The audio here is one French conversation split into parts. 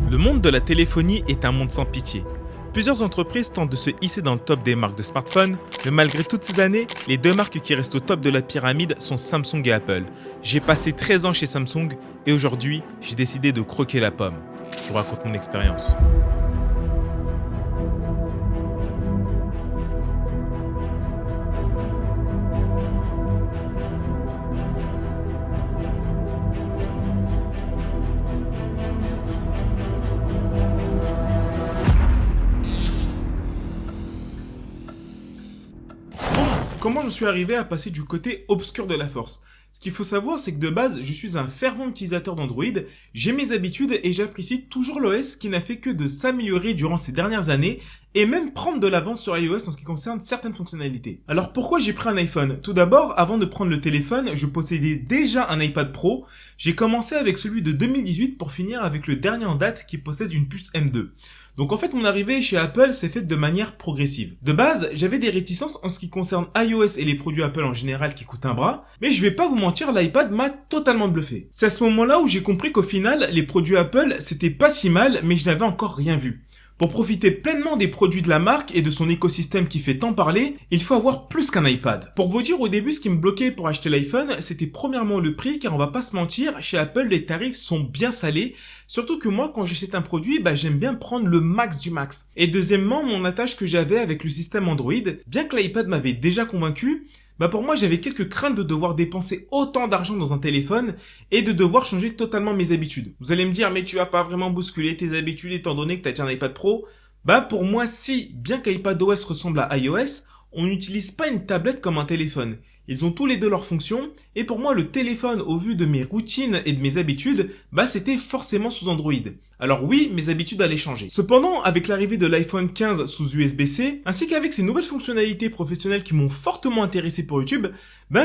Le monde de la téléphonie est un monde sans pitié. Plusieurs entreprises tentent de se hisser dans le top des marques de smartphones, mais malgré toutes ces années, les deux marques qui restent au top de la pyramide sont Samsung et Apple. J'ai passé 13 ans chez Samsung et aujourd'hui, j'ai décidé de croquer la pomme. Je vous raconte mon expérience. Comment je suis arrivé à passer du côté obscur de la force? Ce qu'il faut savoir, c'est que de base, je suis un fervent utilisateur d'Android, j'ai mes habitudes et j'apprécie toujours l'OS qui n'a fait que de s'améliorer durant ces dernières années et même prendre de l'avance sur iOS en ce qui concerne certaines fonctionnalités. Alors pourquoi j'ai pris un iPhone? Tout d'abord, avant de prendre le téléphone, je possédais déjà un iPad Pro. J'ai commencé avec celui de 2018 pour finir avec le dernier en date qui possède une puce M2. Donc en fait, mon arrivée chez Apple s'est faite de manière progressive. De base, j'avais des réticences en ce qui concerne iOS et les produits Apple en général qui coûtent un bras, mais je vais pas vous mentir, l'iPad m'a totalement bluffé. C'est à ce moment-là où j'ai compris qu'au final, les produits Apple, c'était pas si mal, mais je n'avais encore rien vu. Pour profiter pleinement des produits de la marque et de son écosystème qui fait tant parler, il faut avoir plus qu'un iPad. Pour vous dire, au début, ce qui me bloquait pour acheter l'iPhone, c'était premièrement le prix, car on va pas se mentir, chez Apple, les tarifs sont bien salés. Surtout que moi, quand j'achète un produit, j'aime bien prendre le max du max. Et deuxièmement, mon attache que j'avais avec le système Android, bien que l'iPad m'avait déjà convaincu, pour moi, j'avais quelques craintes de devoir dépenser autant d'argent dans un téléphone et de devoir changer totalement mes habitudes. Vous allez me dire, mais tu vas pas vraiment bousculer tes habitudes étant donné que tu as déjà un iPad Pro. Pour moi, si, bien qu'iPadOS ressemble à iOS, on n'utilise pas une tablette comme un téléphone. Ils ont tous les deux leurs fonctions, et pour moi, le téléphone, au vu de mes routines et de mes habitudes, c'était forcément sous Android. Alors oui, mes habitudes allaient changer. Cependant, avec l'arrivée de l'iPhone 15 sous USB-C, ainsi qu'avec ses nouvelles fonctionnalités professionnelles qui m'ont fortement intéressé pour YouTube,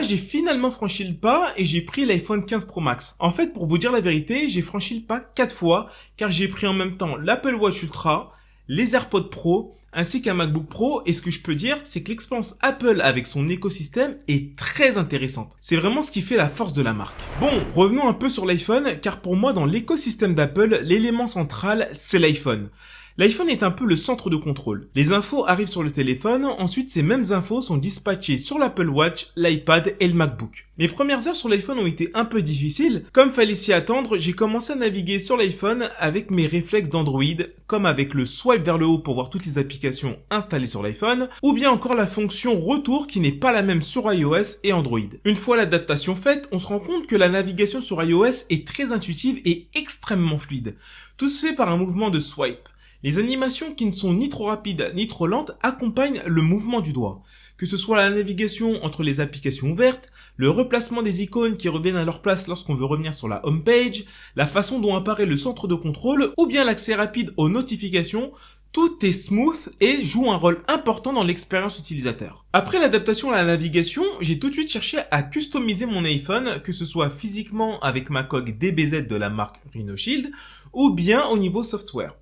j'ai finalement franchi le pas et j'ai pris l'iPhone 15 Pro Max. En fait, pour vous dire la vérité, j'ai franchi le pas 4 fois, car j'ai pris en même temps l'Apple Watch Ultra, les AirPods Pro, ainsi qu'un MacBook Pro, et ce que je peux dire, c'est que l'expérience Apple avec son écosystème est très intéressante. C'est vraiment ce qui fait la force de la marque. Bon, revenons un peu sur l'iPhone, car pour moi, dans l'écosystème d'Apple, l'élément central, c'est l'iPhone. L'iPhone est un peu le centre de contrôle. Les infos arrivent sur le téléphone, ensuite ces mêmes infos sont dispatchées sur l'Apple Watch, l'iPad et le MacBook. Mes premières heures sur l'iPhone ont été un peu difficiles. Comme fallait s'y attendre, j'ai commencé à naviguer sur l'iPhone avec mes réflexes d'Android, comme avec le swipe vers le haut pour voir toutes les applications installées sur l'iPhone, ou bien encore la fonction retour qui n'est pas la même sur iOS et Android. Une fois l'adaptation faite, on se rend compte que la navigation sur iOS est très intuitive et extrêmement fluide. Tout se fait par un mouvement de swipe. Les animations qui ne sont ni trop rapides ni trop lentes accompagnent le mouvement du doigt. Que ce soit la navigation entre les applications ouvertes, le replacement des icônes qui reviennent à leur place lorsqu'on veut revenir sur la home page, la façon dont apparaît le centre de contrôle ou bien l'accès rapide aux notifications, tout est smooth et joue un rôle important dans l'expérience utilisateur. Après l'adaptation à la navigation, j'ai tout de suite cherché à customiser mon iPhone, que ce soit physiquement avec ma coque DBZ de la marque RhinoShield ou bien au niveau software.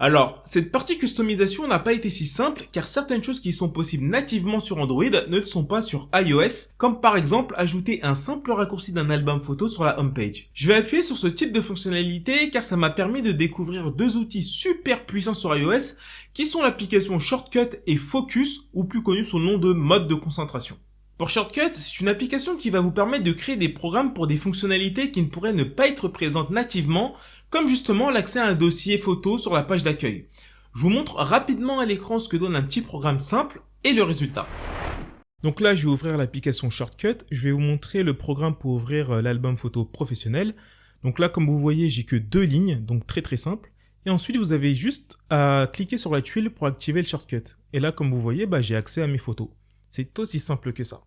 Alors, cette partie customisation n'a pas été si simple car certaines choses qui sont possibles nativement sur Android ne le sont pas sur iOS, comme par exemple ajouter un simple raccourci d'un album photo sur la homepage. Je vais appuyer sur ce type de fonctionnalité car ça m'a permis de découvrir deux outils super puissants sur iOS qui sont l'application Shortcut et Focus, ou plus connu sous le nom de mode de concentration. Pour Shortcut, c'est une application qui va vous permettre de créer des programmes pour des fonctionnalités qui ne pourraient ne pas être présentes nativement, comme justement l'accès à un dossier photo sur la page d'accueil. Je vous montre rapidement à l'écran ce que donne un petit programme simple et le résultat. Donc là, je vais ouvrir l'application Shortcut. Je vais vous montrer le programme pour ouvrir l'album photo professionnel. Donc là, comme vous voyez, j'ai que 2 lignes, donc très très simple. Et ensuite, vous avez juste à cliquer sur la tuile pour activer le Shortcut. Et là, comme vous voyez, j'ai accès à mes photos. C'est aussi simple que ça.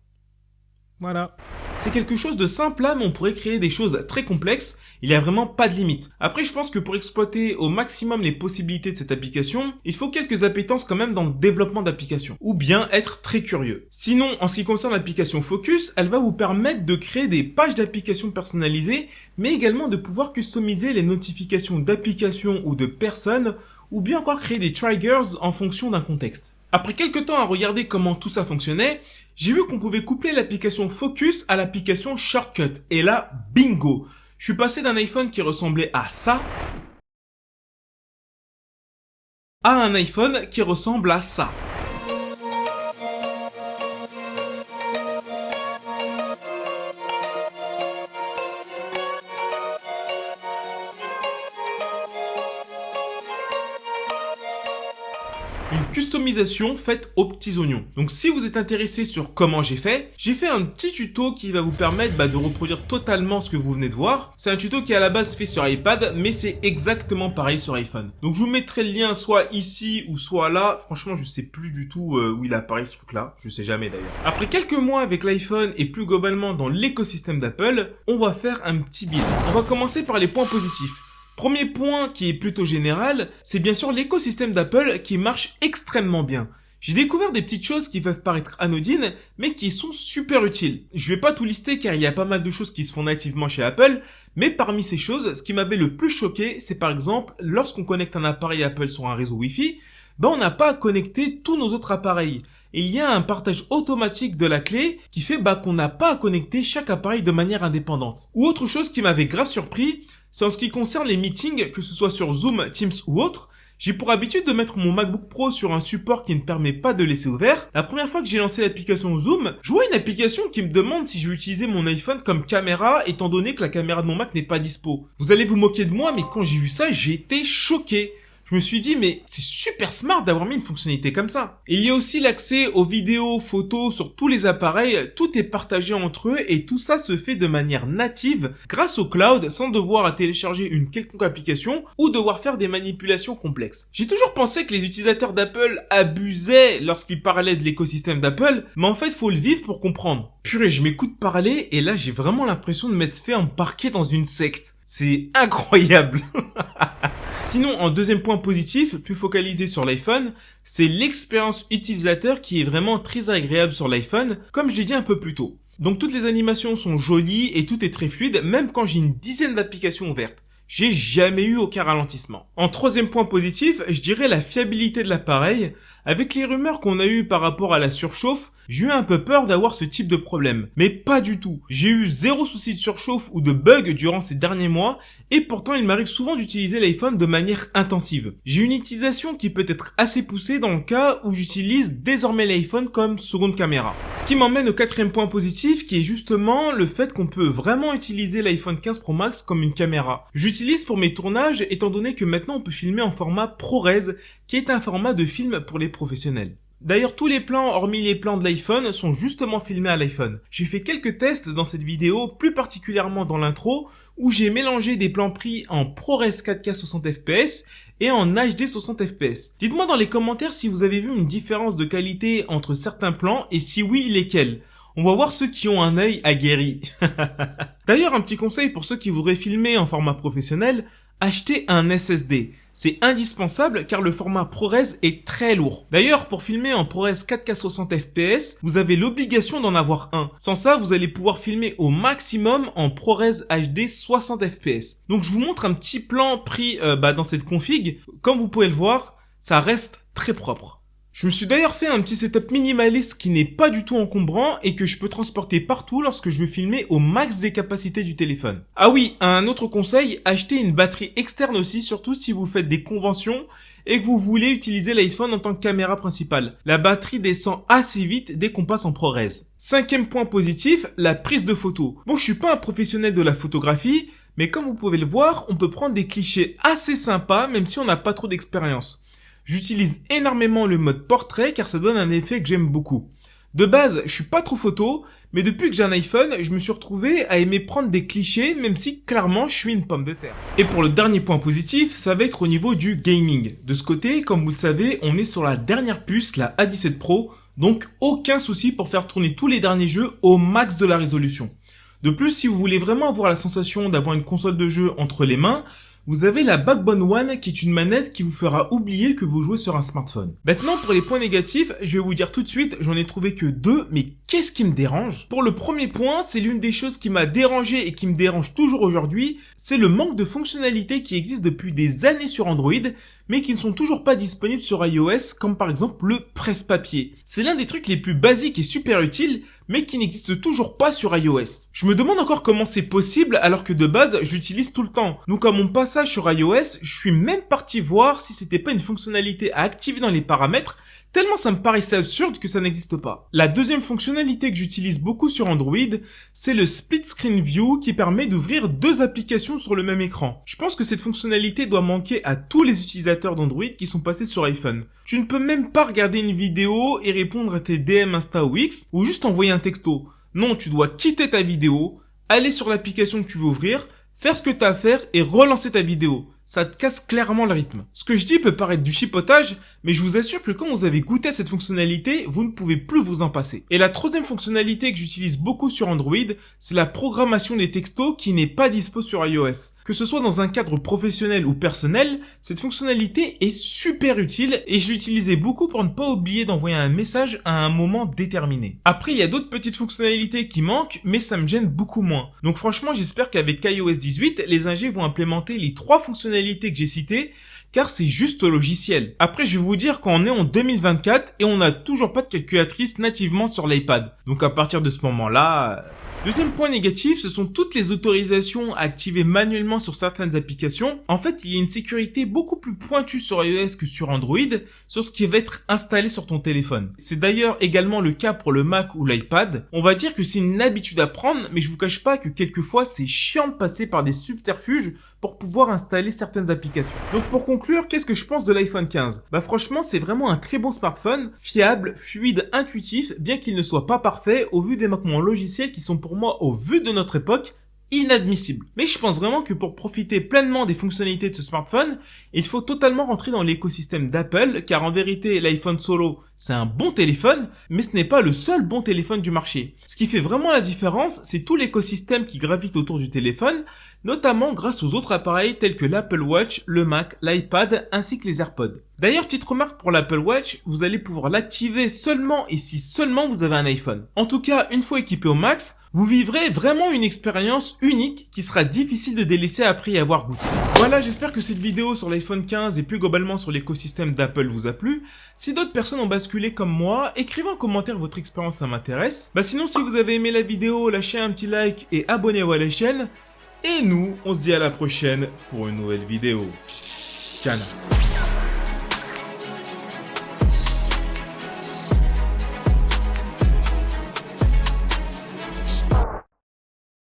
Voilà. C'est quelque chose de simple là, mais on pourrait créer des choses très complexes. Il n'y a vraiment pas de limite. Après, je pense que pour exploiter au maximum les possibilités de cette application, il faut quelques appétences quand même dans le développement d'applications. Ou bien être très curieux. Sinon, en ce qui concerne l'application Focus, elle va vous permettre de créer des pages d'applications personnalisées, mais également de pouvoir customiser les notifications d'applications ou de personnes, ou bien encore créer des triggers en fonction d'un contexte. Après quelques temps à regarder comment tout ça fonctionnait, j'ai vu qu'on pouvait coupler l'application Focus à l'application Shortcut. Et là, bingo! Je suis passé d'un iPhone qui ressemblait à ça a un iPhone qui ressemble à ça. Une customisation faite aux petits oignons. Donc si vous êtes intéressé sur comment j'ai fait un petit tuto qui va vous permettre de reproduire totalement ce que vous venez de voir. C'est un tuto qui est à la base fait sur iPad, mais c'est exactement pareil sur iPhone. Donc je vous mettrai le lien soit ici ou soit là. Franchement, je sais plus du tout où il apparaît ce truc-là. Je sais jamais d'ailleurs. Après quelques mois avec l'iPhone et plus globalement dans l'écosystème d'Apple, on va faire un petit bilan. On va commencer par les points positifs. Premier point qui est plutôt général, c'est bien sûr l'écosystème d'Apple qui marche extrêmement bien. J'ai découvert des petites choses qui peuvent paraître anodines, mais qui sont super utiles. Je vais pas tout lister car il y a pas mal de choses qui se font nativement chez Apple, mais parmi ces choses, ce qui m'avait le plus choqué, c'est par exemple, lorsqu'on connecte un appareil Apple sur un réseau Wi-Fi, on n'a pas à connecter tous nos autres appareils. Et il y a un partage automatique de la clé qui fait qu'on n'a pas à connecter chaque appareil de manière indépendante. Ou autre chose qui m'avait grave surpris, c'est en ce qui concerne les meetings, que ce soit sur Zoom, Teams ou autre. J'ai pour habitude de mettre mon MacBook Pro sur un support qui ne permet pas de laisser ouvert. La première fois que j'ai lancé l'application Zoom, je vois une application qui me demande si je vais utiliser mon iPhone comme caméra, étant donné que la caméra de mon Mac n'est pas dispo. Vous allez vous moquer de moi, mais quand j'ai vu ça, j'ai été choqué. Je me suis dit, mais c'est super smart d'avoir mis une fonctionnalité comme ça. Et il y a aussi l'accès aux vidéos, photos sur tous les appareils. Tout est partagé entre eux et tout ça se fait de manière native grâce au cloud sans devoir à télécharger une quelconque application ou devoir faire des manipulations complexes. J'ai toujours pensé que les utilisateurs d'Apple abusaient lorsqu'ils parlaient de l'écosystème d'Apple, mais en fait, faut le vivre pour comprendre. Purée, je m'écoute parler et là, j'ai vraiment l'impression de m'être fait embarquer dans une secte. C'est incroyable. Sinon, en deuxième point positif, plus focalisé sur l'iPhone, c'est l'expérience utilisateur qui est vraiment très agréable sur l'iPhone, comme je l'ai dit un peu plus tôt. Donc toutes les animations sont jolies et tout est très fluide, même quand j'ai une dizaine d'applications ouvertes. J'ai jamais eu aucun ralentissement. En troisième point positif, je dirais la fiabilité de l'appareil. Avec les rumeurs qu'on a eues par rapport à la surchauffe, j'ai eu un peu peur d'avoir ce type de problème. Mais pas du tout. J'ai eu zéro souci de surchauffe ou de bug durant ces derniers mois et pourtant il m'arrive souvent d'utiliser l'iPhone de manière intensive. J'ai une utilisation qui peut être assez poussée dans le cas où j'utilise désormais l'iPhone comme seconde caméra. Ce qui m'emmène au quatrième point positif qui est justement le fait qu'on peut vraiment utiliser l'iPhone 15 Pro Max comme une caméra. J'utilise pour mes tournages étant donné que maintenant on peut filmer en format ProRes qui est un format de film pour les professionnels. D'ailleurs, tous les plans, hormis les plans de l'iPhone, sont justement filmés à l'iPhone. J'ai fait quelques tests dans cette vidéo, plus particulièrement dans l'intro, où j'ai mélangé des plans pris en ProRes 4K 60 fps et en HD 60 fps. Dites-moi dans les commentaires si vous avez vu une différence de qualité entre certains plans et si oui, lesquels. On va voir ceux qui ont un œil aguerri. D'ailleurs, un petit conseil pour ceux qui voudraient filmer en format professionnel, achetez un SSD. C'est indispensable car le format ProRes est très lourd. D'ailleurs, pour filmer en ProRes 4K 60 fps, vous avez l'obligation d'en avoir un. Sans ça, vous allez pouvoir filmer au maximum en ProRes HD 60 fps. Donc je vous montre un petit plan pris dans cette config. Comme vous pouvez le voir, ça reste très propre. Je me suis d'ailleurs fait un petit setup minimaliste qui n'est pas du tout encombrant et que je peux transporter partout lorsque je veux filmer au max des capacités du téléphone. Ah oui, un autre conseil, achetez une batterie externe aussi, surtout si vous faites des conventions et que vous voulez utiliser l'iPhone en tant que caméra principale. La batterie descend assez vite dès qu'on passe en ProRes. Cinquième point positif, la prise de photo. Bon, je suis pas un professionnel de la photographie, mais comme vous pouvez le voir, on peut prendre des clichés assez sympas même si on n'a pas trop d'expérience. J'utilise énormément le mode portrait car ça donne un effet que j'aime beaucoup. De base, je suis pas trop photo, mais depuis que j'ai un iPhone, je me suis retrouvé à aimer prendre des clichés même si clairement je suis une pomme de terre. Et pour le dernier point positif, ça va être au niveau du gaming. De ce côté, comme vous le savez, on est sur la dernière puce, la A17 Pro, donc aucun souci pour faire tourner tous les derniers jeux au max de la résolution. De plus, si vous voulez vraiment avoir la sensation d'avoir une console de jeu entre les mains, vous avez la Backbone One qui est une manette qui vous fera oublier que vous jouez sur un smartphone. Maintenant, pour les points négatifs, je vais vous dire tout de suite, j'en ai trouvé que 2, mais qu'est-ce qui me dérange? Pour le premier point, c'est l'une des choses qui m'a dérangé et qui me dérange toujours aujourd'hui, c'est le manque de fonctionnalités qui existent depuis des années sur Android, mais qui ne sont toujours pas disponibles sur iOS, comme par exemple le presse-papier. C'est l'un des trucs les plus basiques et super utiles, mais qui n'existe toujours pas sur iOS. Je me demande encore comment c'est possible alors que de base, j'utilise tout le temps. Donc à mon passage sur iOS, je suis même parti voir si c'était pas une fonctionnalité à activer dans les paramètres, tellement ça me paraissait absurde que ça n'existe pas. La deuxième fonctionnalité que j'utilise beaucoup sur Android, c'est le Split Screen View qui permet d'ouvrir deux applications sur le même écran. Je pense que cette fonctionnalité doit manquer à tous les utilisateurs d'Android qui sont passés sur iPhone. Tu ne peux même pas regarder une vidéo et répondre à tes DM Insta ou X ou juste envoyer un texto. Non, tu dois quitter ta vidéo, aller sur l'application que tu veux ouvrir, faire ce que tu as à faire et relancer ta vidéo. Ça te casse clairement le rythme. Ce que je dis peut paraître du chipotage, mais je vous assure que quand vous avez goûté à cette fonctionnalité, vous ne pouvez plus vous en passer. Et la troisième fonctionnalité que j'utilise beaucoup sur Android, c'est la programmation des textos qui n'est pas dispo sur iOS. Que ce soit dans un cadre professionnel ou personnel, cette fonctionnalité est super utile et je l'utilisais beaucoup pour ne pas oublier d'envoyer un message à un moment déterminé. Après, il y a d'autres petites fonctionnalités qui manquent, mais ça me gêne beaucoup moins. Donc franchement, j'espère qu'avec iOS 18, les ingés vont implémenter les trois fonctionnalités que j'ai citées, car c'est juste logiciel. Après, je vais vous dire qu'on est en 2024 et on n'a toujours pas de calculatrice nativement sur l'iPad. Donc à partir de ce moment-là... Deuxième point négatif, ce sont toutes les autorisations à activer manuellement sur certaines applications. En fait, il y a une sécurité beaucoup plus pointue sur iOS que sur Android, sur ce qui va être installé sur ton téléphone. C'est d'ailleurs également le cas pour le Mac ou l'iPad. On va dire que c'est une habitude à prendre, mais je vous cache pas que quelquefois c'est chiant de passer par des subterfuges pour pouvoir installer certaines applications. Donc pour conclure, qu'est-ce que je pense de l'iPhone 15 ? Bah franchement, c'est vraiment un très bon smartphone, fiable, fluide, intuitif, bien qu'il ne soit pas parfait au vu des manquements logiciels qui sont pour moi, au vu de notre époque, inadmissibles. Mais je pense vraiment que pour profiter pleinement des fonctionnalités de ce smartphone, il faut totalement rentrer dans l'écosystème d'Apple, car en vérité, l'iPhone Solo, c'est un bon téléphone, mais ce n'est pas le seul bon téléphone du marché. Ce qui fait vraiment la différence, c'est tout l'écosystème qui gravite autour du téléphone, notamment grâce aux autres appareils tels que l'Apple Watch, le Mac, l'iPad ainsi que les AirPods. D'ailleurs, petite remarque pour l'Apple Watch, vous allez pouvoir l'activer seulement et si seulement vous avez un iPhone. En tout cas, une fois équipé au max, vous vivrez vraiment une expérience unique qui sera difficile de délaisser après y avoir goûté. Voilà, j'espère que cette vidéo sur l'iPhone 15 et plus globalement sur l'écosystème d'Apple vous a plu. Si d'autres personnes ont basculé comme moi, écrivez en commentaire votre expérience, ça m'intéresse. Sinon, si vous avez aimé la vidéo, lâchez un petit like et abonnez-vous à la chaîne. Et nous, on se dit à la prochaine pour une nouvelle vidéo. Ciao.